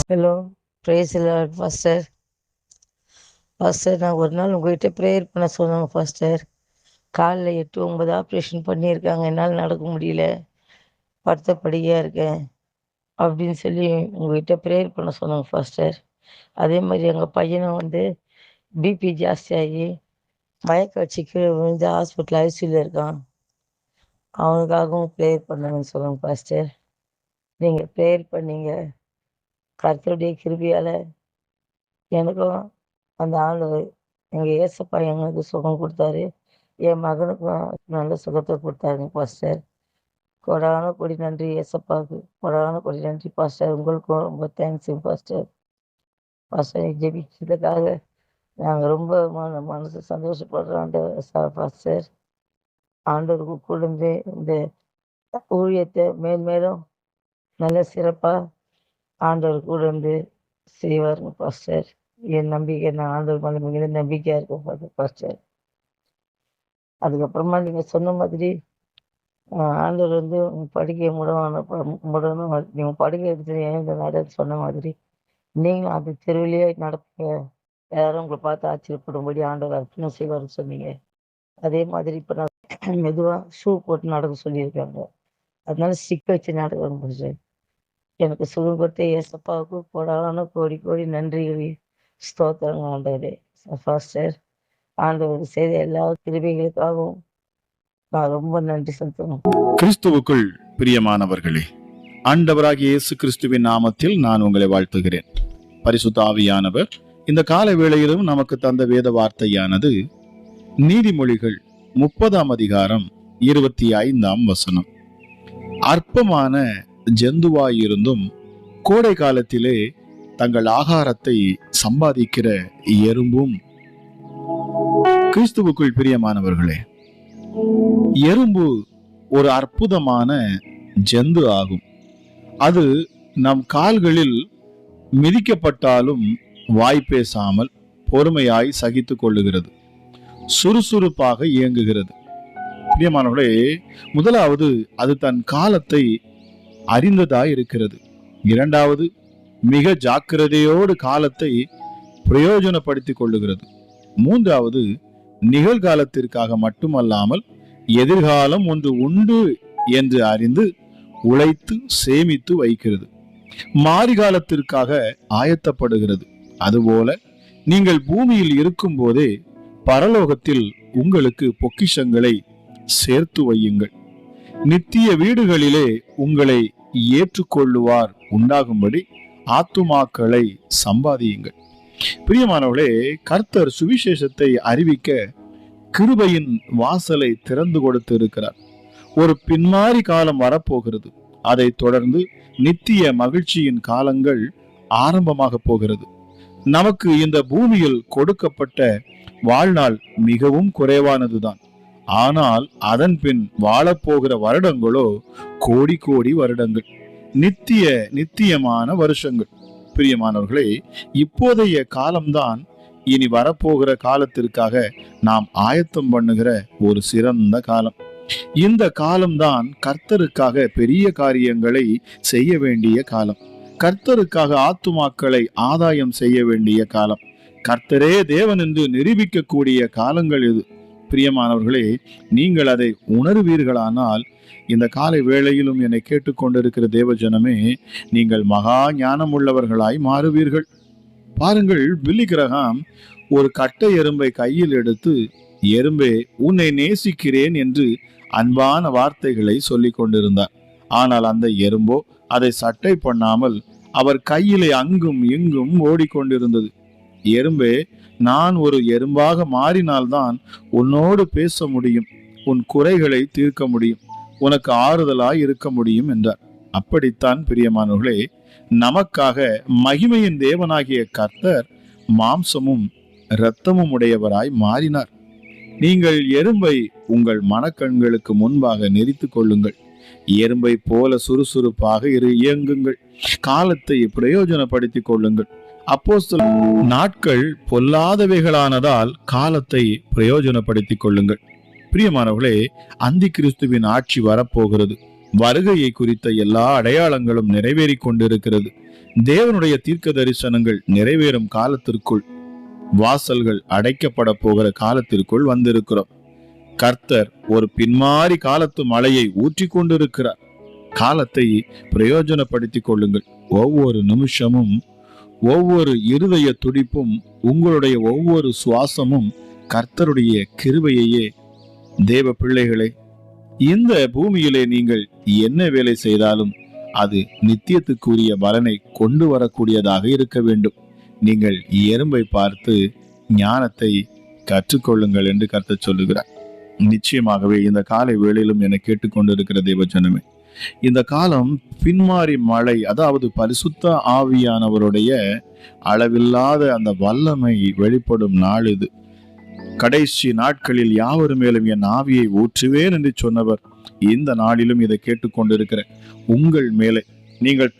Hello, praise lord pastor. Pastor, நான் ஒரு நாள் உங்ககிட்ட ப்ரேயர் பண்ண சொன்னேங்க பாஸ்டர். காலில் 8, 9 ஆப்ரேஷன் பண்ணியிருக்காங்க, என்னால் நடக்க முடியல, படுத்தபடியாக இருக்கேன் அப்படின்னு சொல்லி உங்ககிட்ட ப்ரேயர் பண்ண சொன்னாங்க பாஸ்டர். அதே மாதிரி எங்கள் பையனை பிபி ஜாஸ்தியாகி மயக்க வச்சு கீழே விழுந்து ஹாஸ்பிட்டல் ஐசியூவில் இருக்கான். அவனுக்காகவும் ப்ரேயர் பண்ணுங்கன்னு சொல்லுங்க பாஸ்டர். நீங்கள் ப்ரேயர் பண்ணீங்க, கர்த்தருடைய கிருபையால் எனக்கும் அந்த ஆண்டவர் எங்கள் ஏசப்பா எங்களுக்கு சுகம் கொடுத்தாரு. என் மகனுக்கும் நல்ல சுகத்தை கொடுத்தாருங்க பாஸ்டர். கொடான கொடி நன்றி ஏசப்பாவுக்கு, கொடான கொடி நன்றி பாஸ்டர். உங்களுக்கும் ரொம்ப தேங்க்ஸுங்க பாஸ்டர். பாஸ்டர் ஜெபிச்சதுக்காக நாங்கள் ரொம்ப மனசு சந்தோஷப்படுறோம் பாஸ்டர். ஆண்டவருக்கு கூடந்து இந்த ஊழியத்தை மேன்மேலும் நல்ல சிறப்பாக ஆண்டவர் கூட இருந்து செய்வாருங்க பாஸ்டர். என் நம்பிக்கை, நான் ஆண்டவர் மேலே மிகுந்த நம்பிக்கையாக இருக்கேன் பாஸ்டர். அதுக்கப்புறமா நீங்கள் சொன்ன மாதிரி ஆண்டவர் படிக்க முடணும், நீங்கள் படுக்கை எடுத்து எழுந்த நடன்னு சொன்ன மாதிரி நீங்களும் அந்த தெருவிலேயே நடப்பீங்க, எல்லாரும் உங்களை பார்த்து ஆச்சரியப்படும்படி ஆண்டவர் அற்புதம் செய்வார்னு சொன்னீங்க. அதே மாதிரி இப்போ நான் மெதுவாக ஷூ போட்டு நடக்க சொல்லியிருக்காங்க, அதனால ஸ்டிக் வச்சு நடக்கணும் பாஸ்டர். எனக்கு சுகம் கொடுத்த ஏசப்பாவுக்கு கோடான கோடி கோடி நன்றிகள் ஸ்தோத்திரம் ஆண்டவரே பாஸ்டர். ஆண்டவர் செய்த எல்லா கிருபைகளுக்காகவும் நான் ரொம்ப நன்றி செலுத்தணும். கிறிஸ்துவுக்குள் பிரியமானவர்களே, ஆண்டவராகிய இயேசு கிறிஸ்துவின் நாமத்தில் நான் உங்களை வாழ்த்துகிறேன். பரிசுத்த ஆவியானவர் இந்த கால வேளையிலும் நமக்கு தந்த வேத வார்த்தையானது நீதிமொழிகள் 30ஆம் அதிகாரம் 25ஆம் வசனம். அற்பமான ஜந்துவாயிருந்தும் கோடை காலத்திலே தங்கள் ஆகாரத்தை சம்பாதிக்கிற எறும்பும். கிறிஸ்துவுக்குள் பிரியமானவர்களே, எறும்பு ஒரு அற்புதமான ஜந்து ஆகும். அது நம் கால்களில் மிதிக்கப்பட்டாலும் வாய் பேசாமல் பொறுமையாய் சகித்து கொள்ளுகிறது, சுறுசுறுப்பாக இயங்குகிறது. பிரியமானவர்களே, முதலாவது அது தன் காலத்தை அறிந்ததாய் இருக்கிறது. இரண்டாவது, மிக ஜாக்கிரதையோடு காலத்தை பிரயோஜனப்படுத்திக் கொள்ளுகிறது. மூன்றாவது, நிகழ்காலத்திற்காக மட்டுமல்லாமல் எதிர்காலம் ஒன்று உண்டு என்று அறிந்து உழைத்து சேமித்து வைக்கிறது, மாரிகாலத்திற்காக ஆயத்தப்படுகிறது. அதுபோல நீங்கள் பூமியில் இருக்கும் போதே பரலோகத்தில் உங்களுக்கு பொக்கிஷங்களை சேர்த்து வையுங்கள். நித்திய வீடுகளிலே உங்களை ஏற்றுக்கொள்ளுவார் உண்டாகும்படி ஆத்துமாக்களை சம்பாதியுங்கள். பிரியமானவர்களே, கர்த்தர் சுவிசேஷத்தை அறிவிக்க கிருபையின் வாசலை திறந்து கொடுத்து இருக்கிறார். ஒரு பின்மாறி காலம் வரப்போகிறது. அதை தொடர்ந்து நித்திய மகிழ்ச்சியின் காலங்கள் ஆரம்பமாக போகிறது. நமக்கு இந்த பூமியில் கொடுக்கப்பட்ட வாழ்நாள் மிகவும் குறைவானதுதான். ஆனால் அதன் பின் வாழப்போகிற வருடங்களோ கோடி கோடி வருடங்கள், நித்தியமான வருஷங்கள். பிரியமானவர்களே, இப்போதைய காலம்தான் இனி வரப்போகிற காலத்திற்காக நாம் ஆயத்தம் பண்ணுகிற ஒரு சிறந்த காலம். இந்த காலம்தான் கர்த்தருக்காக பெரிய காரியங்களை செய்ய வேண்டிய காலம், கர்த்தருக்காக ஆத்துமாக்களை ஆதாயம் செய்ய வேண்டிய காலம், கர்த்தரே தேவன் என்று நிரூபிக்கக்கூடிய காலங்கள் இது. பிரியமானவர்களே, நீங்கள் அதை உணர்வீர்களானால் இந்த காலை வேளையிலும் என்னை கேட்டுக்கொண்டிருக்கிற தேவ ஜனமே, நீங்கள் மகா ஞானம் உள்ளவர்களாய் மாறுவீர்கள். பாருங்கள், பில்லி கிரஹாம் ஒரு கட்டை எறும்பை கையில் எடுத்து, எறும்பே உன்னை நேசிக்கிறேன் என்று அன்பான வார்த்தைகளை சொல்லிக் கொண்டிருந்தார். ஆனால் அந்த எறும்போ அதை சட்டை பண்ணாமல் அவர் கையிலே அங்கும் இங்கும் ஓடிக்கொண்டிருந்தது. எறும்பே, நான் ஒரு எறும்பாக மாறினால்தான் உன்னோடு பேச முடியும், உன் குறைகளை தீர்க்க முடியும், உனக்கு ஆறுதலாய் இருக்க முடியும் என்றார். அப்படித்தான் பிரியமானவர்களே, நமக்காக மகிமையின் தேவனாகிய கர்த்தர் மாம்சமும் இரத்தமும் உடையவராய் மாறினார். நீங்கள் எறும்பை உங்கள் மனக்கண்களுக்கு முன்பாக நெரித்து கொள்ளுங்கள். எறும்பை போல சுறுசுறுப்பாக இயங்குங்கள். காலத்தை பிரயோஜனப்படுத்திக் கொள்ளுங்கள். அப்போஸ்தலர் நாட்கள் பொல்லாதவைகளானதால் காலத்தை பிரயோஜனப்படுத்திக் கொள்ளுங்கள். பிரியமானவர்களே, அந்தி கிறிஸ்துவின் ஆட்சி வரப்போகிறது. வருகையை குறித்த எல்லா அடையாளங்களும் நிறைவேறி கொண்டிருக்கிறது. தேவனுடைய தீர்க்க தரிசனங்கள் நிறைவேறும் காலத்திற்குள், வாசல்கள் அடைக்கப்பட போகிற காலத்திற்குள் வந்திருக்கிறோம். கர்த்தர் ஒரு பின்மாறி காலத்து மழையை ஊற்றி கொண்டிருக்கிறார். காலத்தை பிரயோஜனப்படுத்திக் கொள்ளுங்கள். ஒவ்வொரு நிமிஷமும், ஒவ்வொரு இருதய துடிப்பும், உங்களுடைய ஒவ்வொரு சுவாசமும் கர்த்தருடைய கிருபையையே. தேவ பிள்ளைகளே, இந்த பூமியிலே நீங்கள் என்ன வேலை செய்தாலும் அது நித்தியத்துக்குரிய பலனை கொண்டு வரக்கூடியதாக இருக்க வேண்டும். நீங்கள் எறும்பை பார்த்து ஞானத்தை கற்றுக்கொள்ளுங்கள் என்று கர்த்தர் சொல்லுகிறார். நிச்சயமாகவே இந்த காலை வேளையிலும் என கேட்டுக்கொண்டிருக்கிற தேவஜனமே, இந்த காலம் பின்மாறி மழை, அதாவது பரிசுத்த ஆவியானவருடைய அளவில்லாத அந்த வல்லமை வெளிப்படும் நாள் இது. கடைசி நாட்களில் யாவர் மேலும் என் ஆவியை ஊற்றுவேன் என்று சொன்னவர் இந்த நாளிலும் இதை கேட்டுக்கொண்டிருக்கிற உங்கள் மேலே நீங்கள்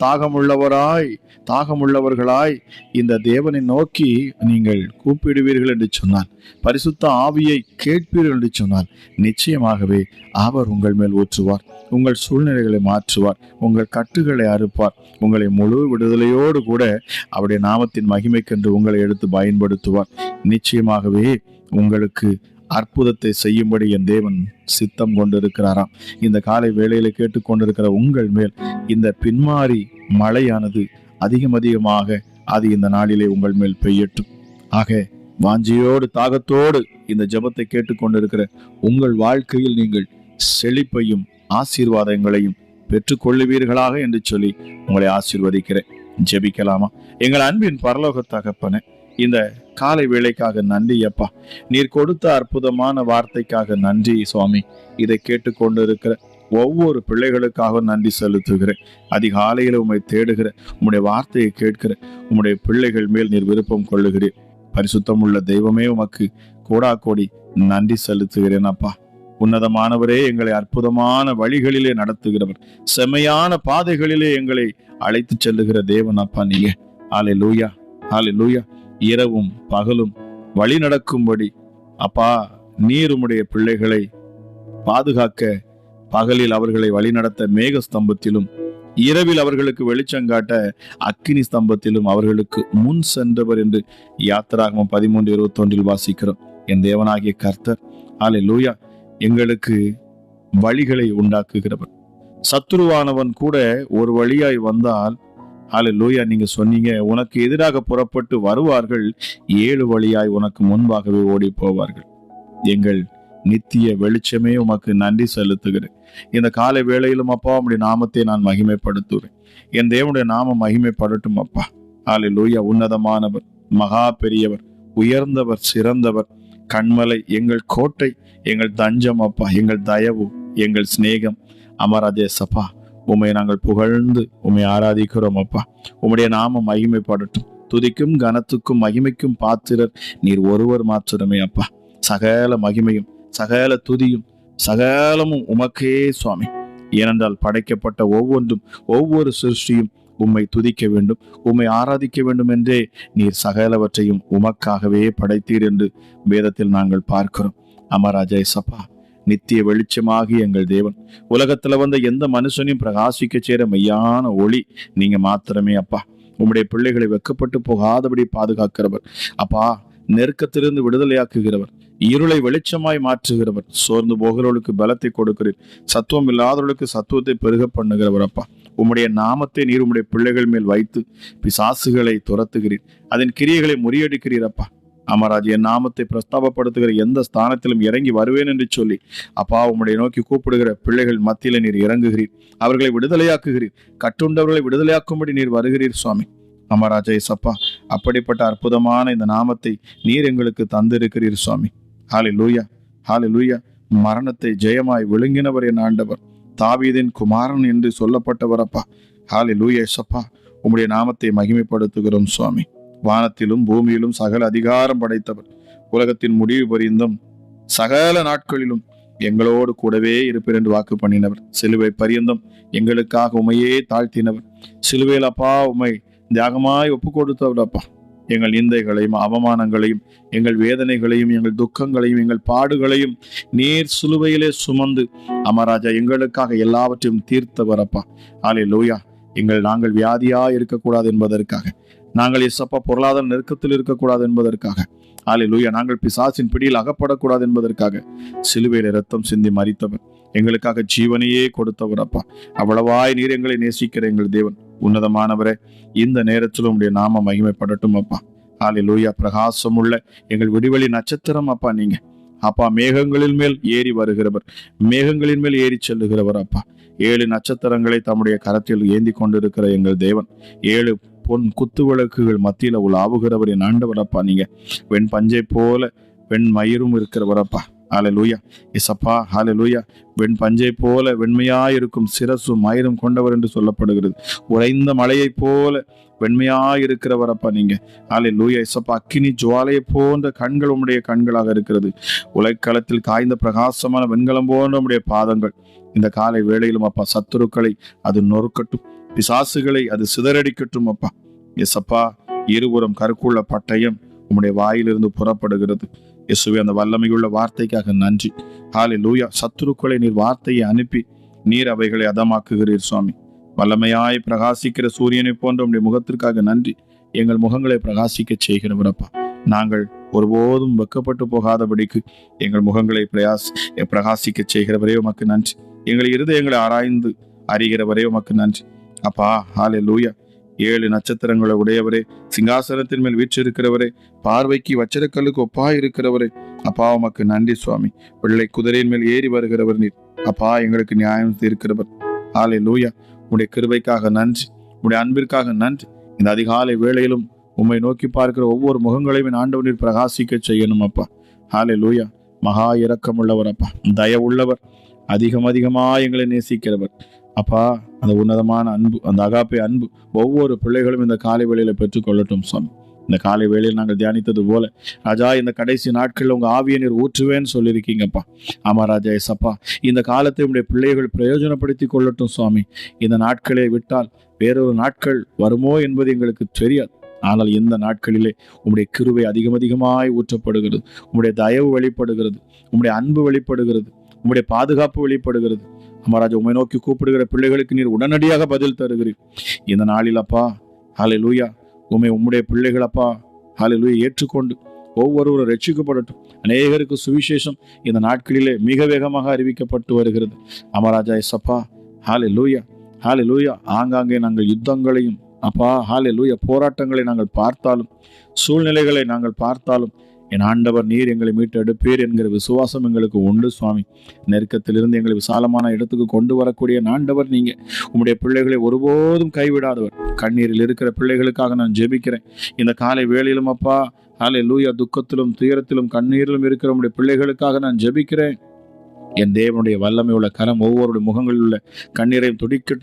தாகமுள்ளவர்களாய் இந்த தேவனை நோக்கி நீங்கள் கூப்பிடுவீர்கள் என்று சொன்னார், பரிசுத்த ஆவியை கேட்பீர்கள் என்று சொன்னார், நிச்சயமாகவே அவர் உங்கள் மேல் ஊற்றுவார். உங்கள் சூழ்நிலைகளை மாற்றுவார். உங்கள் கட்டுகளை அறுப்பார். உங்களை முழு விடுதலையோடு கூட அவருடைய நாமத்தின் மகிமைக்கென்று உங்களை எடுத்து பயன்படுத்துவார். நிச்சயமாகவே உங்களுக்கு அற்புதத்தை செய்யும்படி என் தேவன் சித்தம் கொண்டிருக்கிறாராம். இந்த காலை வேளையில கேட்டுக்கொண்டிருக்கிற உங்கள் மேல் இந்த பின்மாறி மழையானது அதிகமாக அது இந்த நாளிலே உங்கள் மேல் பெய்யட்டும். ஆக வாஞ்சியோடு தாகத்தோடு இந்த ஜெபத்தை கேட்டுக்கொண்டிருக்கிற உங்கள் வாழ்க்கையில் நீங்கள் செழிப்பையும் ஆசீர்வாதங்களையும் பெற்றுக்கொள்ளுவீர்களாக என்று சொல்லி உங்களை ஆசீர்வதிக்கிறேன். ஜெபிக்கலாமா? எங்கள் அன்பின் பரலோக தகப்பனே, இந்த காலை வேளைக்காக நன்றி அப்பா. நீர் கொடுத்த அற்புதமான வார்த்தைக்காக நன்றி சுவாமி. இதை கேட்டுக்கொண்டிருக்கிற ஒவ்வொரு பிள்ளைகளுக்காக நன்றி செலுத்துகிறேன். அதிகாலையில் உம்மை தேடுகிற, உம்முடைய வார்த்தையை கேட்கிற உம்முடைய பிள்ளைகள் மேல் நீர் விருப்பம் கொள்ளுகிறேன். பரிசுத்தம் உள்ள தெய்வமே, உமக்கு கோடி நன்றி செலுத்துகிறேன் அப்பா. உன்னதமானவரே, எங்களை அற்புதமான வழிகளிலே நடத்துகிறவர், செம்மையான பாதைகளிலே எங்களை அழைத்து செல்லுகிற தேவன் அப்பா நீங்க. ஹல்லேலூயா, ஹல்லேலூயா. இரவும் பகலும் வழி நடக்கும்படி அப்பா நீர் உம்முடைய பிள்ளைகளை பாதுகாக்க, பகலில் அவர்களை வழிநடத்த மேக ஸ்தம்பத்திலும், இரவில் அவர்களுக்கு வெளிச்சங்காட்ட அக்கினி ஸ்தம்பத்திலும் அவர்களுக்கு முன் சென்றவர் என்று யாத்திராகமம் 13:21 வாசிக்கிறோம். என் தேவனாகிய கர்த்தர் ஹல்லேலூயா எங்களுக்கு வழிகளை உண்டாக்குகிறவர். சத்துருவானவன் கூட ஒரு வழியாய் வந்தால் ஹல்லேலூயா நீங்க சொன்னீங்க, உனக்கு எதிராக புறப்பட்டு வருவார்கள், 7 வழியாய் உனக்கு முன்பாகவே ஓடி போவார்கள். எங்கள் நித்திய வெளிச்சமே உமக்கு நன்றி செலுத்துகிறேன். இந்த காலை வேளையிலும் அப்பா உம்முடைய நாமத்தை நான் மகிமைப்படுத்துகிறேன். என் தேவனுடைய நாமம் மகிமைப்படட்டும் அப்பா. ஹல்லேலூயா. உன்னதமானவர், மகா பெரியவர், உயர்ந்தவர், சிறந்தவர், கண்மலை, எங்கள் கோட்டை, எங்கள் தஞ்சம் அப்பா, எங்கள் தயவு, எங்கள் சிநேகம். அமராஜேசப்பா, உம்மை நாங்கள் புகழ்ந்து உம்மை ஆராதிக்கிறோம் அப்பா. உம்முடைய நாமம் மகிமைப்படட்டும். துதிக்கும் கனத்துக்கும் மகிமைக்கும் பாத்திரர் நீர் ஒருவர் மாத்திரமே அப்பா. சகல மகிமையும் சகல துதியும் சகலமும் உமக்கே சுவாமி. ஏனென்றால் படைக்கப்பட்ட ஒவ்வொன்றும் ஒவ்வொரு சிருஷ்டியும் உம்மை துதிக்க வேண்டும், உம்மை ஆராதிக்க வேண்டும் என்றே நீர் சகலவற்றையும் உமக்காகவே படைத்தீர் என்று வேதத்தில் நாங்கள் பார்க்கிறோம். அமராஜேசப்பா, நித்திய வெளிச்சமாகி எங்கள் தேவன், உலகத்துல வந்த எந்த மனுஷனையும் பிரகாசிக்க சேர மெய்யான ஒளி நீங்க மாத்திரமே அப்பா. உம்முடைய பிள்ளைகளை வெக்கப்பட்டு போகாதபடி பாதுகாக்கிறவர் அப்பா. நெருக்கத்திலிருந்து விடுதலையாக்குகிறவர், இருளை வெளிச்சமாய் மாற்றுகிறவர், சோர்ந்து போகிறவர்களுக்கு பலத்தை கொடுக்கிறீர், சத்துவம் இல்லாதவர்களுக்கு சத்துவத்தை பெருக பண்ணுகிறவர் அப்பா. உம்முடைய நாமத்தை நீர் உம்முடைய பிள்ளைகள் மேல் வைத்து பிசாசுகளை துரத்துகிறீர், அதன் கிரியைகளை முறியடிக்கிறீர் அப்பா. அமராஜ், என் நாமத்தை பிரஸ்தாபப்படுத்துகிற எந்த ஸ்தானத்திலும் இறங்கி வருவேன் என்று சொல்லி அப்பா உம்முடைய நோக்கி கூப்பிடுகிற பிள்ளைகள் மத்தியில நீர் இறங்குகிறீர், அவர்களை விடுதலையாக்குகிறீர், கட்டுண்டவர்களை விடுதலையாக்கும்படி நீர் வருகிறீர் சுவாமி. அமராஜா ஏசப்பா, அப்படிப்பட்ட அற்புதமான இந்த நாமத்தை நீர் எங்களுக்கு தந்திருக்கிறீர் சுவாமி. ஹல்லேலூயா, ஹல்லேலூயா. மரணத்தை ஜெயமாய் விழுங்கினவர் என் ஆண்டவர், தாவீதின் குமாரன் என்று சொல்லப்பட்டவர் அப்பா. ஹல்லேலூயா ஏசப்பா, உம்முடைய நாமத்தை மகிமைப்படுத்துகிறோம் சுவாமி. வானத்திலும் பூமியிலும் சகல அதிகாரம் படைத்தவர், உலகத்தின் முடிவு பரியந்தம் சகல நாட்களிலும் எங்களோடு கூடவே இருப்பீர் என்று வாக்கு பண்ணினவர், சிலுவை பரியந்தம் எங்களுக்காக உமையே தாழ்த்தினவர், சிலுவையில் அப்பா உமை தியாகமாய் ஒப்பு கொடுத்தவர் அப்பா. எங்கள் நிந்தைகளையும் அவமானங்களையும் எங்கள் வேதனைகளையும் எங்கள் துக்கங்களையும் எங்கள் பாடுகளையும் நீர் சிலுவையிலே சுமந்து அமராஜா எங்களுக்காக எல்லாவற்றையும் தீர்த்தவர் அப்பா. ஹல்லேலூயா. நாங்கள் வியாதியா இருக்கக்கூடாது என்பதற்காக, நாங்கள் இயேசப்பா பொருளாதார நெருக்கத்தில் இருக்கக்கூடாது என்பதற்காக, ஹல்லேலூயா, நாங்கள் பிசாசின் பிடியில் அகப்படக்கூடாது என்பதற்காக சிலுவையில் இரத்தம் சிந்தி மரித்தவர், எங்களுக்காக ஜீவனையே கொடுத்தவர் அப்பா. அவ்வளவாய் நீர் எங்களை நேசிக்கிற எங்கள் தேவன், உன்னதமானவரே, இந்த நேரத்திலும் உடைய நாம மகிமைப்படட்டும் அப்பா. ஹல்லேலூயா. பிரகாசம் உள்ள எங்கள் விடிவெளி நட்சத்திரம் அப்பா நீங்க அப்பா. மேகங்களின் மேல் ஏறி வருகிறவர், மேகங்களின் மேல் ஏறி செல்லுகிறவர் அப்பா. 7 நட்சத்திரங்களை தம்முடைய கரத்தில் ஏந்தி கொண்டிருக்கிற எங்கள் தேவன், 7 பொன் குத்து விளக்குகள் மத்தியில உலாவுகிறவர் என் ஆண்டவர் அப்பா. நீங்க வெண் பஞ்சை போல வெண் மயிரும் இருக்கிறவரப்பா. ஹல்லேலூயா. இசப்பா, ஹல்லேலூயா. வெண் பஞ்சை போல வெண்மையாயிருக்கும் சிரசும் மயிரும் கொண்டவர் என்று சொல்லப்படுகிறது. உறைந்த மலையை போல வெண்மையாயிருக்கிறவரப்பா நீங்க. ஹல்லேலூயா. இசப்பா, அக்கினி ஜுவாலையை போன்ற கண்கள் உம்முடைய கண்களாக இருக்கிறது. உலகளத்தில் காய்ந்த பிரகாசமான வெண்கலம் போன்ற உம்முடைய பாதங்கள். இந்த காலை வேளையிலும் அப்பா, சத்துருக்களை அது நொறுக்கட்டும், பிசாசுகளை அது சிதறடிக்கட்டும் அப்பா. எசப்பா, இருபுறம் கருக்குள்ள பட்டயம் உம்முடைய வாயிலிருந்து புறப்படுகிறது. இயேசுவே, அந்த வல்லமையுள்ள வார்த்தைக்காக நன்றி. ஹல்லேலூயா. சத்துருக்களை நீர் வார்த்தையை அனுப்பி நீர் அவைகளை அதமாக்குகிறீர் சுவாமி. வல்லமையாய் பிரகாசிக்கிற சூரியனை போன்ற உம்முடைய முகத்திற்காக நன்றி. எங்கள் முகங்களை பிரகாசிக்க செய்கிறவரப்பா. நாங்கள் ஒருபோதும் வெக்கப்பட்டு போகாதபடிக்கு எங்கள் முகங்களை பிரகாசிக்க செய்கிறவரே உமக்கு நன்றி. எங்களை இருதயங்களை ஆராய்ந்து அறிகிறவரே உமக்கு நன்றி அப்பா. ஹல்லேலூயா. 7 நட்சத்திரங்களை உடையவரே, சிங்காசனத்தின் மேல் வீற்றிருக்கிறவரே, பார்வைக்கு வச்சிரக்கல்லுக்கு ஒப்பாய் இருக்கிறவரே அப்பா, உமக்கு நன்றி சுவாமி. வெள்ளை குதிரையின் மேல் ஏறி வருகிறவர் நீர் அப்பா, எங்களுக்கு நியாயம் தீர்க்கிறவர். ஹல்லேலூயா. உடைய கிருபைக்காக நன்றி, உடைய அன்பிற்காக நன்றி. இந்த அதிகாலை வேளையிலும் உம்மை நோக்கி பார்க்கிற ஒவ்வொரு முகங்களையும் ஆண்டவர் நீர் பிரகாசிக்க செய்யணும் அப்பா. ஹல்லேலூயா. மகா இரக்கமுள்ளவர் அப்பா, தயவுள்ளவர், அதிகமா எங்களை நேசிக்கிறவர் அப்பா. அந்த உன்னதமான அன்பு, அந்த அகாப்பை அன்பு ஒவ்வொரு பிள்ளைகளும் இந்த காலை வேளையில பெற்றுக்கொள்ளட்டும் சுவாமி. இந்த காலை வேளையில் நாங்கள் தியானித்தது போல ராஜா, இந்த கடைசி நாட்களில் உங்க ஆவியை நீர் ஊற்றுவேன்னு சொல்லியிருக்கீங்கப்பா. ஆமா ராஜா. எசப்பா, இந்த காலத்தை உடைய பிள்ளைகள் பிரயோஜனப்படுத்தி கொள்ளட்டும் சுவாமி. இந்த நாட்களை விட்டால் வேறொரு நாட்கள் வருமோ என்பது எங்களுக்கு தெரியாது. ஆனால் இந்த நாட்களிலே உம்முடைய கிருபை அதிகமாய் ஊற்றப்படுகிறது, உம்முடைய தயவு வெளிப்படுகிறது, உம்முடைய அன்பு வெளிப்படுகிறது, உம்முடைய பாதுகாப்பு வெளிப்படுகிறது. அமராஜா, உம்மை நோக்கி கூப்பிடுகிற பிள்ளைகளுக்கு நீர் உடனடியாக பதில் தருகிறீர் இந்த நாளில் அப்பா. ஹல்லேலூயா. உம்முடைய பிள்ளைகள் அப்பா, ஹல்லேலூயா, ஏற்றுக்கொண்டு ஒவ்வொருவரும் ரட்சிக்கப்படட்டும். அநேகருக்கு சுவிசேஷம் இந்த நாட்களிலே மிக வேகமாக அறிவிக்கப்பட்டு வருகிறது. அமராஜா எசப்பா, ஹல்லேலூயா, ஹல்லேலூயா. ஆங்காங்கே நாங்கள் யுத்தங்களையும் அப்பா, ஹல்லேலூயா, போராட்டங்களை நாங்கள் பார்த்தாலும், சூழ்நிலைகளை நாங்கள் பார்த்தாலும், என் ஆண்டவர் நீர் எங்களை மீட்டெடுப்பீர் என்கிற விசுவாசம் எங்களுக்கு உண்டு சுவாமி. நெருக்கத்திலிருந்து எங்களை விசாலமான இடத்துக்கு கொண்டு வரக்கூடிய ஆண்டவர் நீங்க. உம்முடைய பிள்ளைகளை ஒருபோதும் கைவிடாதவர். கண்ணீரில் இருக்கிற பிள்ளைகளுக்காக நான் ஜெபிக்கிறேன் இந்த காலை வேளையிலும் அப்பா. ஹல்லேலூயா. துக்கத்திலும் துயரத்திலும் கண்ணீரிலும் இருக்கிற உம்முடைய பிள்ளைகளுக்காக நான் ஜெபிக்கிறேன். என் தேவனுடைய வல்லமை உள்ள கரம் ஒவ்வொருடைய முகங்களில் உள்ள கண்ணீரையும்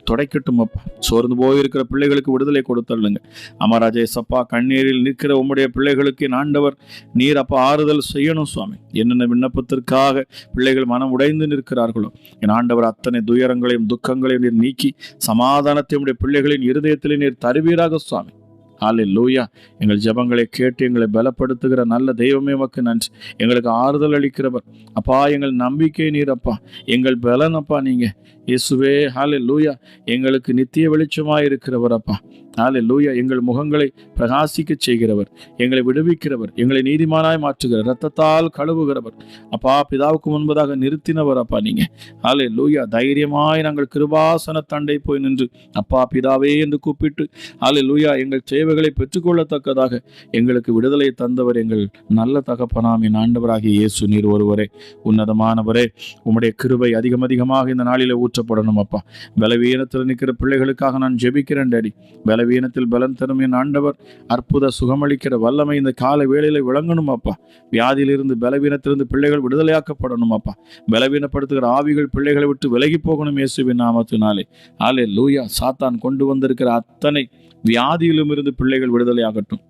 துடைக்கட்டும் அப்பா. சோர்ந்து போயிருக்கிற பிள்ளைகளுக்கு விடுதலை கொடுத்தள்ளுங்க. அமராஜா சப்பா, கண்ணீரில் நிற்கிற உம்முடைய பிள்ளைகளுக்கு என் ஆண்டவர் நீர் அப்பா ஆறுதல் செய்யணும் சுவாமி. என்னென்ன விண்ணப்பத்திற்காக பிள்ளைகள் மனம் உடைந்து நிற்கிறார்களோ என் ஆண்டவர் அத்தனை துயரங்களையும் துக்கங்களையும் நீர் நீக்கி சமாதானத்தை உம்முடைய பிள்ளைகளின் இருதயத்திலே நீர் தருவீராக சுவாமி. ஹல்லேலூயா. எங்கள் ஜெபங்களை கேட்டு எங்களை பலப்படுத்துகிற நல்ல தெய்வமே உமக்கு நன்றி. எங்களுக்கு ஆறுதல் அளிக்கிறவர் அப்பா, எங்கள் நம்பிக்கை நீர் அப்பா, எங்கள் பலன் அப்பா நீங்க இயேசுவே. ஹல்லேலூயா. எங்களுக்கு நித்திய வெளிச்சமாய் இருக்கிறவர் அப்பா. ஹல்லேலூயா. எங்கள் முகங்களை பிரகாசிக்க செய்கிறவர், எங்களை விடுவிக்கிறவர், எங்களை நீதிமானாய் மாற்றுகிறவர், இரத்தத்தால் கழுவுகிறவர் அப்பா, பிதாவுக்கு முன்பதாக நிறுத்தினவர் அப்பா நீங்க. ஹல்லேலூயா. தைரியமாய் நாங்கள் கிருபாசன தண்டை போய் நின்று அப்பா பிதாவே என்று கூப்பிட்டு ஹல்லேலூயா எங்கள் சேவைகளை பெற்றுக்கொள்ளத்தக்கதாக எங்களுக்கு விடுதலை தந்தவர் எங்கள் நல்ல தகப்பனாம் என் ஆண்டவராகிய இயேசு நீர் ஒருவரே. உன்னதமானவரே, உம்முடைய கிருபை அதிகமாக இந்த நாளிலே ஊற்றப்படணும் அப்பா. பலவீனத்தில் நிற்கிற பிள்ளைகளுக்காக நான் ஜெபிக்கிறேன் டேடி. பலவீனத்தில் பலன் தரும் என் ஆண்டவர் அற்புத சுகமளிக்கிற வல்லமை இந்த கால வேளையில விளங்கணும் அப்பா. வியாதியிலிருந்து பலவீனத்திலிருந்து பிள்ளைகள் விடுதலையாக்கப்படணும் அப்பா. பலவீனப்படுத்துகிற ஆவிகள் பிள்ளைகளை விட்டு விலகி போகணும் இயேசுவின் நாமத்தினாலே. ஹல்லேலூயா. சாத்தான் கொண்டு வந்திருக்கிற அத்தனை வியாதியிலும் இருந்து பிள்ளைகள் விடுதலையாகட்டும்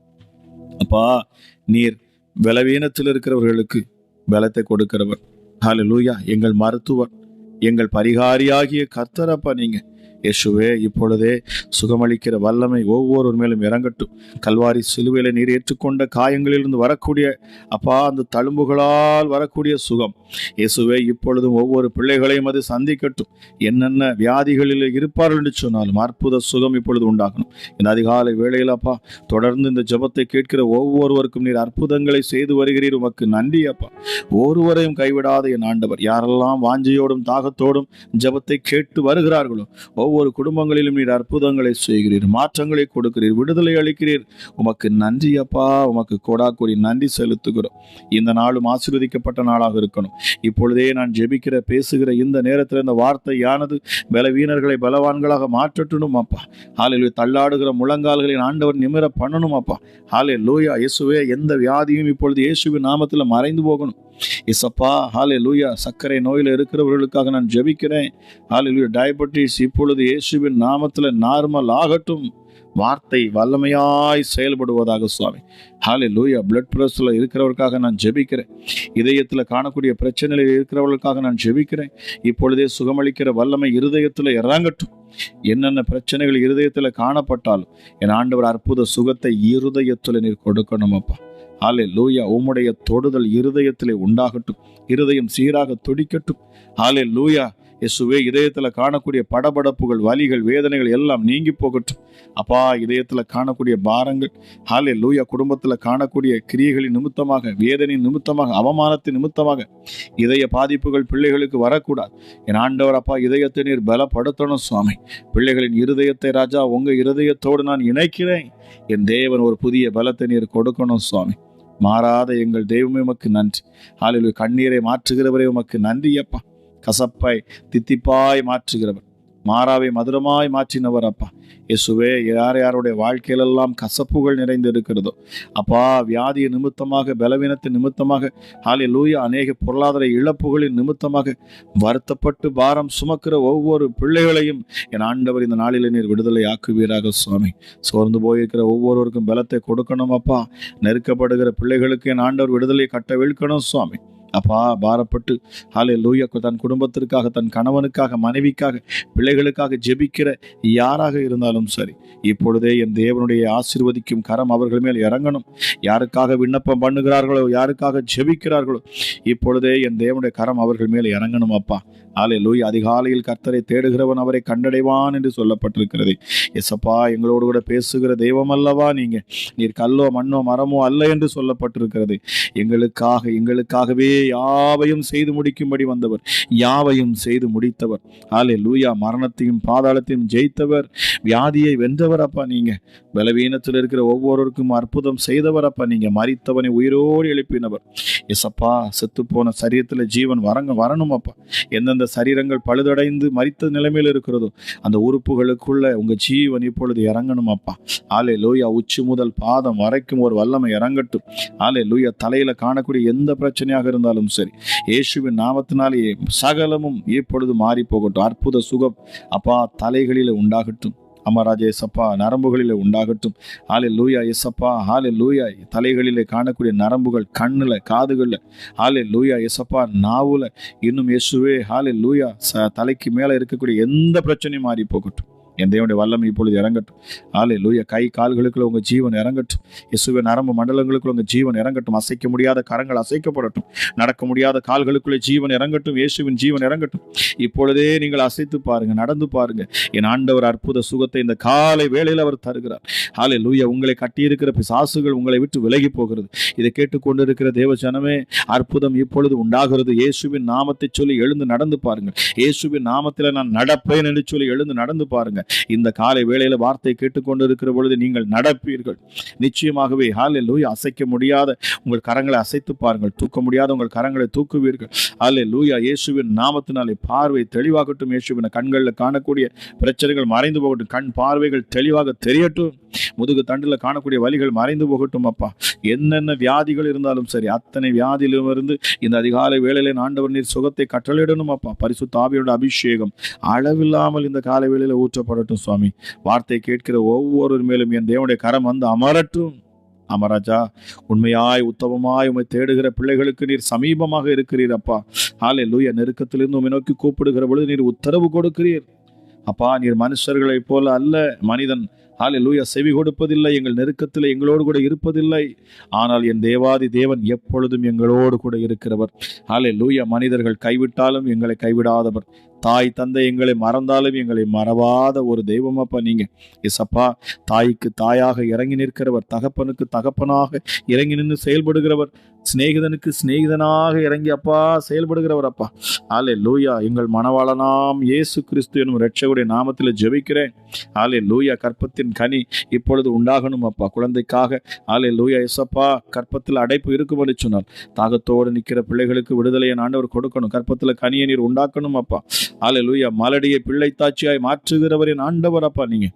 அப்பா. நீர் பலவீனத்தில் இருக்கிறவர்களுக்கு பலத்தை கொடுக்கிறவர். ஹல்லேலூயா. எங்கள் மருத்துவர், எங்கள் பரிகாரியாகிய கர்த்தர் அப்பா நீங்க. இயேசுவே இப்பொழுதே சுகமளிக்கிற வல்லமை ஒவ்வொரு மேலும் இறங்கட்டும். கல்வாரி சிலுவையில நீர் ஏற்றுக்கொண்ட காயங்களிலிருந்து வரக்கூடிய அப்பா அந்த தழும்புகளால் வரக்கூடிய சுகம் இயேசுவே இப்பொழுதும் ஒவ்வொரு பிள்ளைகளையும் அது சந்திக்கட்டும். என்னென்ன வியாதிகளில் இருப்பார்கள் என்று சொன்னாலும் அற்புத சுகம் இப்பொழுது உண்டாகணும். இந்த அதிகாலை வேளையில் அப்பா தொடர்ந்து இந்த ஜெபத்தை கேட்கிற ஒவ்வொருவருக்கும் நீர் அற்புதங்களை செய்து வருகிறீர். உமக்கு நன்றி அப்பா. ஒருவரையும் கைவிடாத என் ஆண்டவர், யாரெல்லாம் வாஞ்சையோடும் தாகத்தோடும் ஜெபத்தை கேட்டு வருகிறார்களோ ஒவ்வொரு குடும்பங்களிலும் நீர் அற்புதங்களை செய்கிறீர், மாற்றங்களை கொடுக்கிறீர், விடுதலை அளிக்கிறீர். உமக்கு நன்றி அப்பா. உமக்கு கோடாக்கோடி நன்றி செலுத்துகிறோம். இந்த நாளும் ஆசீர்வதிக்கப்பட்ட நாளாக இருக்கணும். இப்பொழுதே நான் ஜெபிக்கிற பேசுகிற இந்த நேரத்தில் இந்த வார்த்தையானது பலவீனர்களை பலவான்களாக மாற்றட்டும் அப்பா. ஹல்லேலூயா. தள்ளாடுகிற முழங்கால்களின் ஆண்டவர் நிமிர பண்ணணும் அப்பா. ஹல்லேலூயா. இயேசுவே எந்த வியாதியும் இப்பொழுது இயேசுவின் நாமத்தில் மறைந்து போகணும். இயேசப்பா. ஹல்லேலூயா. சர்க்கரை நோயில் இருக்கிறவர்களுக்காக நான் ஜெபிக்கிறேன். ஹல்லேலூயா. டயபெட்டிஸ் இப்பொழுது இயேசுவின் நாமத்தில் நார்மல் ஆகட்டும். வார்த்தை வல்லமையாய் செயல்படுவதாக சுவாமி. ஹல்லேலூயா. பிளட் பிரஷர்ல இருக்கிறவர்களுக்காக நான் ஜெபிக்கிறேன். இதயத்தில் காணக்கூடிய பிரச்சனையில் இருக்கிறவர்களுக்காக நான் ஜெபிக்கிறேன். இப்பொழுதே சுகமளிக்கிற வல்லமை இருதயத்தில் இறங்கட்டும். என்னென்ன பிரச்சனைகள் இருதயத்தில் காணப்பட்டாலும் என் ஆண்டவர் அற்புத சுகத்தை இருதயத்தில் நீர் கொடுக்கணும் அப்பா. ஹல்லேலூயா. உம்முடைய தொடுதல் இருதயத்திலே உண்டாகட்டும். இருதயம் சீராக துடிக்கட்டும். ஹல்லேலூயா. இயேசுவே இதயத்தில் காணக்கூடிய படபடப்புகள், வலிகள், வேதனைகள் எல்லாம் நீங்கி போகட்டும் அப்பா. இதயத்தில் காணக்கூடிய பாரங்கள் ஹல்லேலூயா, குடும்பத்தில் காணக்கூடிய கிரியைகளின் நிமித்தமாக, வேதனையின் நிமித்தமாக, அவமானத்தின் நிமித்தமாக இதய பாதிப்புகள் பிள்ளைகளுக்கு வரக்கூடாது. என் ஆண்டவர் அப்பா, இதயத்தை நீர் பலப்படுத்தணும் சுவாமி. பிள்ளைகளின் இருதயத்தை ராஜா உங்க இருதயத்தோடு நான் இணைக்கிறேன். என் தேவன் ஒரு புதிய பலத்தை நீர் கொடுக்கணும் சுவாமி. மாறாத எங்கள் தெய்வமே உமக்கு நன்றி. ஹல்லேலூயா. கண்ணீரை மாற்றுகிறவரே உமக்கு நன்றி அப்பா. கசப்பை தித்திப்பாய் மாற்றுகிறவர், மாறாவை மதுரமாய் மாற்றினவர் அப்பா. இயேசுவே யார் யாருடைய வாழ்க்கையிலெல்லாம் கசப்புகள் நிறைந்து இருக்கிறதோ அப்பா, வியாதிய நிமித்தமாக, பலவீனத்தின் நிமித்தமாக, ஹல்லேலூயா, அநேக பொருளாதார இழப்புகளின் நிமித்தமாக வருத்தப்பட்டு பாரம் சுமக்கிற ஒவ்வொரு பிள்ளைகளையும் என் ஆண்டவர் இந்த நாளில் நீர் விடுதலை ஆக்குவீராக சுவாமி. சோர்ந்து போயிருக்கிற ஒவ்வொருவருக்கும் பலத்தை கொடுக்கணும் அப்பா. நெருக்கப்படுகிற பிள்ளைகளுக்கு என் ஆண்டவர் விடுதலையை கட்டவிழ்க்கணும் சுவாமி. அப்பா, பாரப்பட்டு ஹல்லேலூயா தன் குடும்பத்திற்காக, தன் கணவனுக்காக, மனைவிக்காக, பிள்ளைகளுக்காக ஜெபிக்கிற யாராக இருந்தாலும் சரி, இப்பொழுதே என் தேவனுடைய ஆசீர்வதிக்கும் கரம் அவர்கள் மேல் இறங்கணும். யாருக்காக விண்ணப்பம் பண்ணுகிறார்களோ, யாருக்காக ஜெபிக்கிறார்களோ, இப்பொழுதே என் தேவனுடைய கரம் அவர்கள் மேல் இறங்கணும் அப்பா. ஹல்லேலூயா. அதிகாலையில் கர்த்தரை தேடுகிறவன் அவரை கண்டடைவான் என்று சொல்லப்பட்டிருக்கிறது. எசப்பா, எங்களோடு கூட பேசுகிற தெய்வம் அல்லவா நீர் கல்லோ மண்ணோ மரமோ அல்ல என்று சொல்லப்பட்டிருக்கிறது. எங்களுக்காகவே யாவையும் செய்து முடிக்கும்படி வந்தவர், யாவையும் செய்து முடித்தவர். ஹல்லேலூயா. மரணத்தையும் பாதாளத்தையும் ஜெயித்தவர், வியாதியை வென்றவர் அப்பா. நீங்க பலவீனத்தில் இருக்கிற ஒவ்வொருவருக்கும் அற்புதம் செய்தவர் அப்பா. நீங்க மரித்தவனை உயிரோடு எழுப்பினவர். எசப்பா, செத்துப்போன சரீரத்தில் ஜீவன் வரணும் அப்பா. எந்தெந்த சரீரங்கள் பழுதடைந்து மரித்த நிலைமையில் இருக்கிறதோ அந்த உறுப்புகளுக்குள்ள உங்க ஜீவன் இப்பொழுது இறங்கணும் அப்பா. ஹல்லேலூயா. உச்சி முதல் பாதம் வரைக்கும் ஒரு வல்லமை இறங்கட்டும். ஹல்லேலூயா. தலையில காணக்கூடிய எந்த பிரச்சனையாக இருந்தாலும் சரி, இயேசுவின் நாமத்தினாலேயே சகலமும் இப்பொழுது மாறி போகட்டும். அற்புத சுகம் அப்பா தலைகளிலே உண்டாகட்டும். அமராஜா எசப்பா, நரம்புகளிலே உண்டாகட்டும். ஹல்லேலூயா எசப்பா. ஹல்லேலூயா. தலைகளிலே காணக்கூடிய நரம்புகள், கண்ணுல, காதுகளில், ஹல்லேலூயா எசப்பா, நாவுல, இன்னும் இயேசுவே ஹல்லேலூயா தலைக்கு மேலே இருக்கக்கூடிய எந்த பிரச்சனையும் மாறி போகட்டும். என் தேவனுடைய வல்லமை இப்பொழுது இறங்கட்டும். ஹல்லேலூயா. கை கால்களுக்குள்ள உங்க ஜீவன் இறங்கட்டும். இயேசுவே நரம்பு மண்டலங்களுக்குள்ள உங்க ஜீவன் இறங்கட்டும். அசைக்க முடியாத கரங்கள் அசைக்கப்படட்டும். நடக்க முடியாத கால்களுக்குள்ளே ஜீவன் இறங்கட்டும். இயேசுவின் ஜீவன் இறங்கட்டும். இப்பொழுதே நீங்கள் அசைத்து பாருங்க, நடந்து பாருங்க. என் ஆண்டவர் அற்புத சுகத்தை இந்த காலை வேளையில் அவர் தருகிறார். ஹல்லேலூயா. உங்களை கட்டியிருக்கிற பிசாசுகள் உங்களை விட்டு விலகி போகிறது. இதை கேட்டுக்கொண்டிருக்கிற தேவ ஜனமே, அற்புதம் இப்பொழுது உண்டாகிறது. இயேசுவின் நாமத்தை சொல்லி எழுந்து நடந்து பாருங்கள். இயேசுவின் நாமத்தில் நான் நடப்பேன் என்று சொல்லி எழுந்து நடந்து பாருங்க. இந்த காலை வேளையில வார்த்தை கேட்டுக்கொண்டு இருக்கிற பொழுது நீங்கள் நடப்பீர்கள் நிச்சயமாகவே. ஹல்லேலூயா. அசைக்க முடியாத உங்கள் கரங்களை அசைத்து பாருங்கள். தூக்க முடியாத உங்கள் கரங்களை தூக்குவீர்கள். ஹல்லேலூயா. இயேசுவின் நாமத்தினாலே பார்வை தெளிவாகட்டும். இயேசுவின் கண்களில் காணக்கூடிய பிரச்சனைகள் மறைந்து போகட்டும். கண் பார்வைகள் தெளிவாக தெரியட்டும். முதுகு தண்டில் காணக்கூடிய வலிகள் மறைந்து போகட்டும் அப்பா. என்னென்ன வியாதிகள் இருந்தாலும் சரி, அத்தனை வியாதியிலிருந்து இந்த அதிகாலை வேளையிலே ஆண்டவர் நீர் சுகத்தை கட்டளையிடணும் அப்பா. பரிசுத்த ஆவியோட அபிஷேகம் அளவில்லாமல் இந்த காலை வேளையில ஊற்றப்படட்டும் சுவாமி. வார்த்தை கேட்கிற ஒவ்வொரு மேலும் என் தேவனுடைய கரம் வந்து அமரட்டும். அமராஜா, உண்மையாய் உத்தமமாய் உம்மை தேடுகிற பிள்ளைகளுக்கு நீர் சமீபமாக இருக்கிறீர் அப்பா. ஹல்லேலூயா. நெருக்கத்திலிருந்து உம்மை நோக்கி கூப்பிடுகிற பொழுது நீர் உத்தரவு கொடுக்கிறீர். அப்பா, நீர் மனுஷர்களைப் போல அல்ல. மனிதன் ஹல்லேலூயா செவி கொடுப்பதில்லை, எங்கள் நெருக்கத்தில் எங்களோடு கூட இருப்பதில்லை. ஆனால் என் தேவாதி தேவன் எப்பொழுதும் எங்களோடு கூட இருக்கிறவர். ஹல்லேலூயா. மனிதர்கள் கைவிட்டாலும் எங்களை கைவிடாதவர். தாய் தந்தை எங்களை மறந்தாலும் எங்களை மறவாத ஒரு தெய்வம் அப்பா நீங்க. எஸ்அப்பா, தாய்க்கு தாயாக இறங்கி நிற்கிறவர், தகப்பனுக்கு தகப்பனாக இறங்கி நின்று செயல்படுகிறவர், சிநேகிதனுக்கு சிநேகிதனாக இறங்கி அப்பா செயல்படுகிறவர் அப்பா. ஹல்லேலூயா. எங்கள் மணவாளனாம் இயேசு கிறிஸ்து எனும் இரட்சகருடைய நாமத்தில் ஜெபிக்கிறேன். ஹல்லேலூயா. கற்பத்தின் கனி இப்பொழுது உண்டாகணும் அப்பா குழந்தைக்காக. ஹல்லேலூயா. எஸ்அப்பா, கற்பத்தில் அடைப்பு இருக்கும் என்று சொன்னார். தாகத்தோடு நிற்கிற பிள்ளைகளுக்கு விடுதலையை ஆண்டவர் கொடுக்கணும். கற்பத்தில் கனியை நீர் உண்டாக்கணும் அப்பா. ஹல்லேலூயா. மலடியை பிள்ளை தாட்சியாய் மாற்றுகிறவரின் ஆண்டவர் அப்பா நீங்க.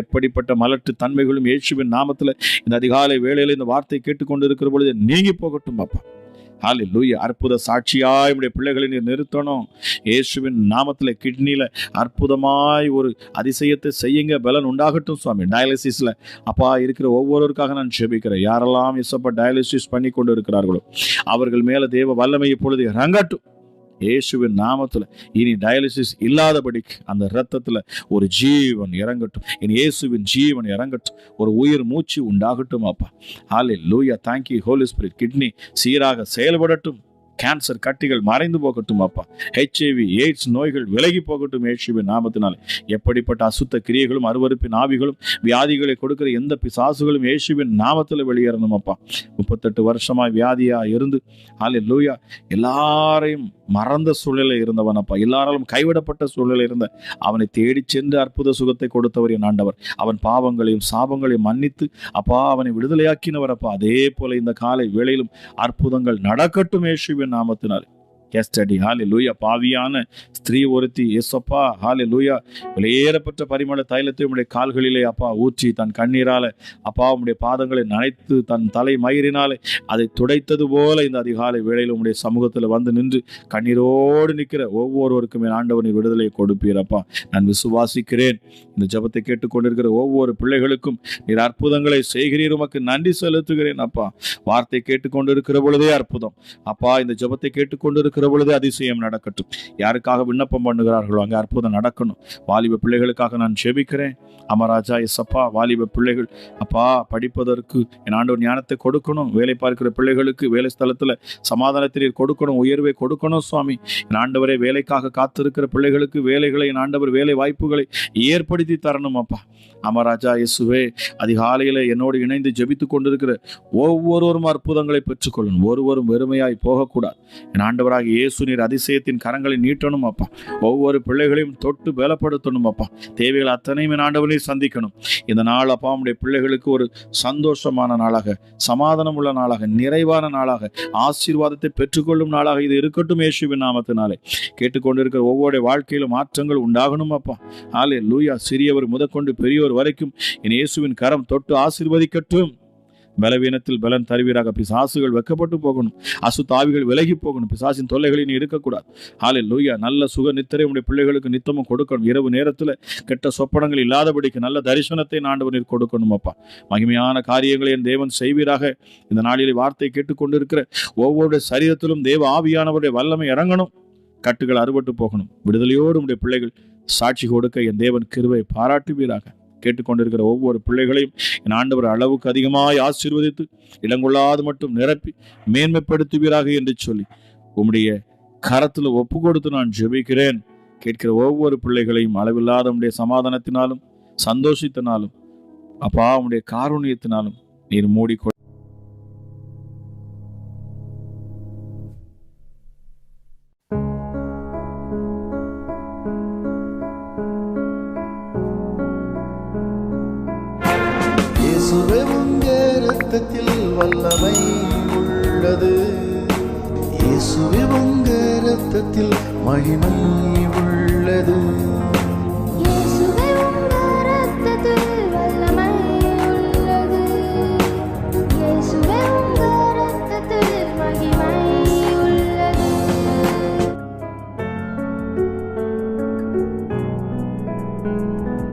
எப்படிப்பட்ட மலட்டு தன்மைகளும் இயேசுவின் நாமத்தில் இந்த அதிகாலை வேளையில் இந்த வார்த்தை கேட்டுக்கொண்டு இருக்கிற பொழுது நீங்கி போகட்டும் அப்பா. ஹல்லேலூயா. அற்புத சாட்சியாய் நம்முடைய பிள்ளைகளை நீர் நிறுத்தணும். இயேசுவின் நாமத்தில் கிட்னியில் அற்புதமாய் ஒரு அதிசயத்தை செய்யுங்க. பலன் உண்டாகட்டும் சுவாமி. டயாலிசிஸில் அப்பா இருக்கிற ஒவ்வொருவருக்காக நான் ஜெபிக்கிறேன். யாரெல்லாம் இயேசப்பா டயாலிசிஸ் பண்ணி கொண்டு இருக்கிறார்களோ அவர்கள் மேலே தேவ வல்லமை இப்பொழுது இறங்கட்டும். இயேசுவின் நாமத்தில் இனி டயாலிசிஸ் இல்லாதபடிக்கு அந்த இரத்தத்தில் ஒரு ஜீவன் இறங்கட்டும். இனி இயேசுவின் ஜீவன் இறங்கட்டும். ஒரு உயிர் மூச்சு உண்டாகட்டும் அப்பா. Hallelujah. Thank you Holy Spirit. Kidney சீராக செயல்படட்டும். கேன்சர் கட்டிகள் மறைந்து போகட்டும் அப்பா. HIV எய்ட்ஸ் நோய்கள் விலகி போகட்டும் இயேசுவின் நாமத்தினாலே. எப்படிப்பட்ட அசுத்த கிரியைகளும் அருவருப்பின் ஆவிகளும் வியாதிகளை கொடுக்கிற எந்த பிசாசுகளும் இயேசுவின் நாமத்தில் வெளியேறணும் அப்பா. 38 வருஷமாய் வியாதியா இருந்து ஹல்லேலூயா எல்லாரையும் மறந்த சூழ்நிலை இருந்தவன் அப்பா. எல்லாராலும் கைவிடப்பட்ட சூழ்நிலை இருந்த அவனை தேடி சென்று அற்புத சுகத்தை கொடுத்தவர் என் ஆண்டவர். அவன் பாவங்களையும் சாபங்களையும் மன்னித்து அப்பா அவனை விடுதலையாக்கினவர் அப்பா. அதே போல இந்த காலை வேளையிலும் அற்புதங்கள் நடக்கட்டும் இயேசுவின் நாமத்தினாலே. எஸ்டடி ஹல்லேலூயா. பாவியான ஸ்திரீ ஒருத்தி எஸ்அப்பா ஹல்லேலூயா வெளியேறப்பட்ட பரிமள தைலத்தை உம்முடைய கால்களிலே அப்பா ஊற்றி தன் கண்ணீரால அப்பா உம்முடைய பாதங்களை நனைத்து தன் தலை மயிரினாலே அதை துடைத்தது போல இந்த அதிகாலை வேளையில் உம்முடைய சமூகத்தில் வந்து நின்று கண்ணீரோடு நிற்கிற ஒவ்வொருவருக்கும் என் ஆண்டவனின் விடுதலையை கொடுப்பீரப்பா. நான் விசுவாசிக்கிறேன். இந்த ஜெபத்தை கேட்டுக்கொண்டிருக்கிற ஒவ்வொரு பிள்ளைகளுக்கும் நீர் அற்புதங்களை செய்கிறீர். உமக்கு நன்றி செலுத்துகிறேன் அப்பா. வார்த்தை கேட்டுக்கொண்டிருக்கிற பொழுதே அற்புதம் அப்பா. இந்த ஜெபத்தை கேட்டுக்கொண்டிருக்கிற பொழுது அதிசயம் நடக்கட்டும். யாருக்காக விண்ணப்பம் பண்ணுகிறார்களோ அங்கே அற்புதம் நடக்கணும். வாலிப பிள்ளைகளுக்காக நான் ஜெபிக்கிறேன். அமராஜா எஸ்அப்பா, வாலிப பிள்ளைகள் அப்பா படிப்பதற்கு என் ஆண்டவர் ஞானத்தை கொடுக்கணும். வேலை பார்க்கிற பிள்ளைகளுக்கு வேலை ஸ்தலத்தில் சமாதானத்தை கொடுக்கணும், உயர்வை கொடுக்கணும் சுவாமி. என் ஆண்டவரே, வேலைக்காக காத்திருக்கிற பிள்ளைகளுக்கு வேலைகளை என் ஆண்டவர் வேலை வாய்ப்புகளை ஏற்படுத்தி தரணும் அப்பா. அமராஜா இயேசுவே, அதிகாலையில் என்னோடு இணைந்து ஜெபித்து கொண்டிருக்கிற ஒவ்வொருவரும் அற்புதங்களை பெற்றுக்கொள்ளணும். ஒருவரும் வெறுமையாய் போகக்கூடாது. என் ஆண்டவராக இயேசு நீர் அதிசயத்தின் கரங்களை நீட்டணும் அப்பா. ஒவ்வொரு பிள்ளைகளையும் தொட்டு பலப்படுத்தணும் அப்பா. தேவைகள் அத்தனையும் என் ஆண்டவரை சந்திக்கணும். இந்த நாள் அப்பா உம்முடைய பிள்ளைகளுக்கு ஒரு சந்தோஷமான நாளாக, சமாதானம் உள்ள நாளாக, நிறைவான நாளாக, ஆசீர்வாதத்தை பெற்றுக்கொள்ளும் நாளாக இது இருக்கட்டும் இயேசுவின் நாமத்தினாலே. கேட்டுக்கொண்டிருக்கிற ஒவ்வொரு வாழ்க்கையிலும் மாற்றங்கள் உண்டாகணும் அப்பா. ஹல்லேலூயா. சிறியவர் முதற்கொண்டு பெரியவர் வரைக்கும் என் இயேசுவின் கரம் தொட்டு ஆசீர்வதிக்கட்டும். பலவீனத்தில் பலன் தருவீராக. பிசாசுகள் வெக்கப்பட்டு போகணும். அசுத்தாவிகள் விலகி போகணும். பிசாசின் தொல்லைகளை நீ இருக்கக்கூடாது. ஹல்லேலூயா. நல்ல சுக நித்திரை உடைய பிள்ளைகளுக்கு நித்தமும் கொடுக்கணும். இரவு நேரத்தில் கெட்ட சொப்பனங்கள் இல்லாதபடிக்கு நல்ல தரிசனத்தை ஆண்டவர் நீர் கொடுக்கணும் அப்பா. மகிமையான காரியங்களை என் தேவன் செய்வீராக. இந்த நாளில் வார்த்தை கேட்டுக்கொண்டிருக்கிற ஒவ்வொரு சரீரத்திலும் தேவ ஆவியானவருடைய வல்லமை இறங்கணும். கட்டுகள் அறுபட்டு போகணும். விடுதலையோடு உடைய பிள்ளைகள் சாட்சி கொடுக்க என் தேவன் கிருபை பாராட்டுவீராக. கேட்டுக்கொண்டிருக்கிற ஒவ்வொரு பிள்ளைகளையும் என் ஆண்டவர் அளவுக்கு அதிகமாய் ஆசீர்வதித்து இடங்கொள்ளாது மட்டும் நிரப்பி மேன்மைப்படுத்துவீராக என்று சொல்லி உம்முடைய கரத்தில் ஒப்பு கொடுத்து நான் ஜெபிக்கிறேன். கேட்கிற ஒவ்வொரு பிள்ளைகளையும் அளவில்லாத உம்முடைய சமாதானத்தினாலும் சந்தோஷத்தினாலும் அப்பா உம்முடைய காருண்யத்தினாலும் நீர் மூடிக்கொள். இரத்தத்தில் வல்லமை உள்ளது. இயேசுவே உங்க இரத்தத்தில் மகிமை உள்ளது.